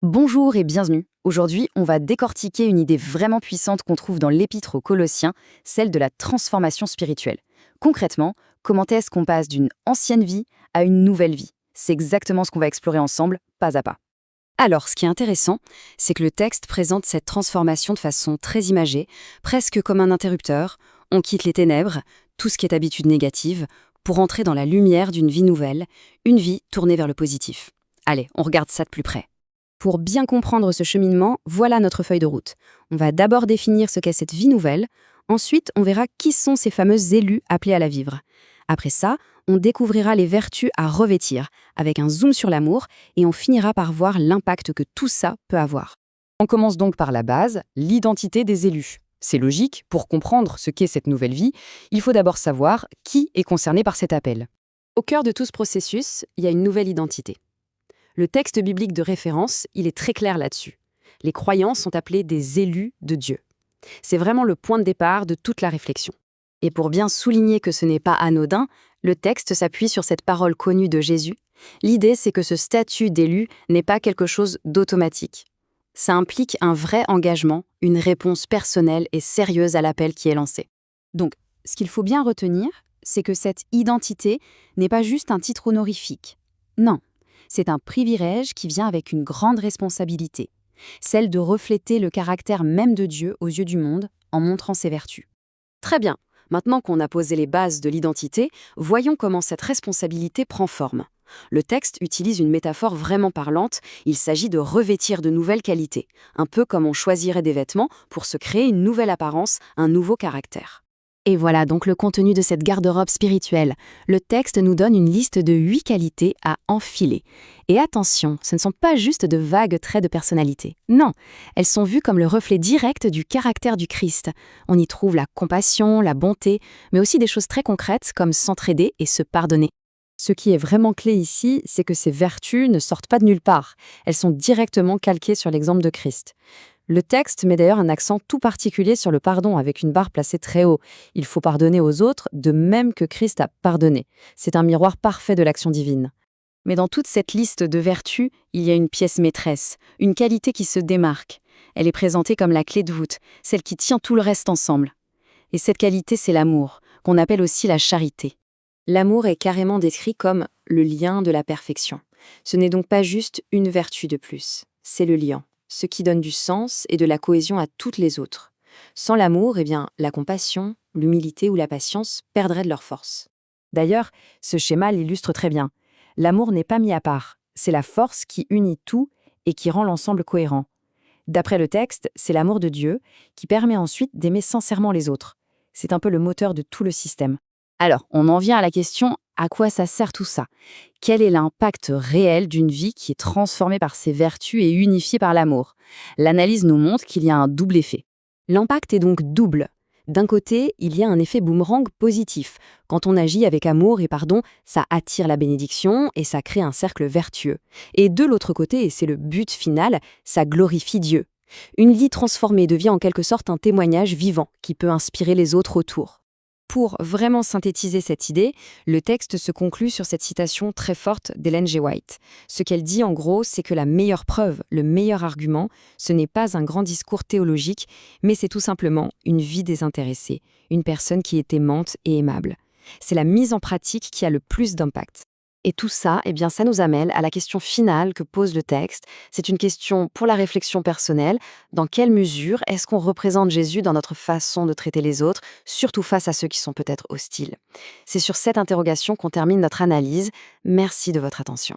Bonjour et bienvenue. Aujourd'hui, on va décortiquer une idée vraiment puissante qu'on trouve dans l'Épître aux Colossiens, celle de la transformation spirituelle. Concrètement, comment est-ce qu'on passe d'une ancienne vie à une nouvelle vie? C'est exactement ce qu'on va explorer ensemble, pas à pas. Alors, ce qui est intéressant, c'est que le texte présente cette transformation de façon très imagée, presque comme un interrupteur. On quitte les ténèbres, tout ce qui est habitude négative, pour entrer dans la lumière d'une vie nouvelle, une vie tournée vers le positif. Allez, on regarde ça de plus près. Pour bien comprendre ce cheminement, voilà notre feuille de route. On va d'abord définir ce qu'est cette vie nouvelle, ensuite on verra qui sont ces fameux élus appelés à la vivre. Après ça, on découvrira les vertus à revêtir, avec un zoom sur l'amour, et on finira par voir l'impact que tout ça peut avoir. On commence donc par la base, l'identité des élus. C'est logique, pour comprendre ce qu'est cette nouvelle vie, il faut d'abord savoir qui est concerné par cet appel. Au cœur de tout ce processus, il y a une nouvelle identité. Le texte biblique de référence, il est très clair là-dessus. Les croyants sont appelés des élus de Dieu. C'est vraiment le point de départ de toute la réflexion. Et pour bien souligner que ce n'est pas anodin, le texte s'appuie sur cette parole connue de Jésus. L'idée, c'est que ce statut d'élu n'est pas quelque chose d'automatique. Ça implique un vrai engagement, une réponse personnelle et sérieuse à l'appel qui est lancé. Donc, ce qu'il faut bien retenir, c'est que cette identité n'est pas juste un titre honorifique. Non. C'est un privilège qui vient avec une grande responsabilité, celle de refléter le caractère même de Dieu aux yeux du monde en montrant ses vertus. Très bien, maintenant qu'on a posé les bases de l'identité, voyons comment cette responsabilité prend forme. Le texte utilise une métaphore vraiment parlante, il s'agit de revêtir de nouvelles qualités, un peu comme on choisirait des vêtements pour se créer une nouvelle apparence, un nouveau caractère. Et voilà donc le contenu de cette garde-robe spirituelle. Le texte nous donne une liste de 8 qualités à enfiler. Et attention, ce ne sont pas juste de vagues traits de personnalité. Non, elles sont vues comme le reflet direct du caractère du Christ. On y trouve la compassion, la bonté, mais aussi des choses très concrètes comme s'entraider et se pardonner. Ce qui est vraiment clé ici, c'est que ces vertus ne sortent pas de nulle part. Elles sont directement calquées sur l'exemple de Christ. Le texte met d'ailleurs un accent tout particulier sur le pardon, avec une barre placée très haut. Il faut pardonner aux autres, de même que Christ a pardonné. C'est un miroir parfait de l'action divine. Mais dans toute cette liste de vertus, il y a une pièce maîtresse, une qualité qui se démarque. Elle est présentée comme la clé de voûte, celle qui tient tout le reste ensemble. Et cette qualité, c'est l'amour, qu'on appelle aussi la charité. L'amour est carrément décrit comme le lien de la perfection. Ce n'est donc pas juste une vertu de plus, c'est le lien, ce qui donne du sens et de la cohésion à toutes les autres. Sans l'amour, la compassion, l'humilité ou la patience perdraient de leur force. D'ailleurs, ce schéma l'illustre très bien. L'amour n'est pas mis à part, c'est la force qui unit tout et qui rend l'ensemble cohérent. D'après le texte, c'est l'amour de Dieu qui permet ensuite d'aimer sincèrement les autres. C'est un peu le moteur de tout le système. Alors, on en vient à la question, à quoi ça sert tout ça? Quel est l'impact réel d'une vie qui est transformée par ses vertus et unifiée par l'amour? L'analyse nous montre qu'il y a un double effet. L'impact est donc double. D'un côté, il y a un effet boomerang positif. Quand on agit avec amour et pardon, ça attire la bénédiction et ça crée un cercle vertueux. Et de l'autre côté, et c'est le but final, ça glorifie Dieu. Une vie transformée devient en quelque sorte un témoignage vivant qui peut inspirer les autres autour. Pour vraiment synthétiser cette idée, le texte se conclut sur cette citation très forte d'Ellen G. White. Ce qu'elle dit en gros, c'est que la meilleure preuve, le meilleur argument, ce n'est pas un grand discours théologique, mais c'est tout simplement une vie désintéressée, une personne qui est aimante et aimable. C'est la mise en pratique qui a le plus d'impact. Et tout ça, ça nous amène à la question finale que pose le texte. C'est une question pour la réflexion personnelle. Dans quelle mesure est-ce qu'on représente Jésus dans notre façon de traiter les autres, surtout face à ceux qui sont peut-être hostiles? C'est sur cette interrogation qu'on termine notre analyse. Merci de votre attention.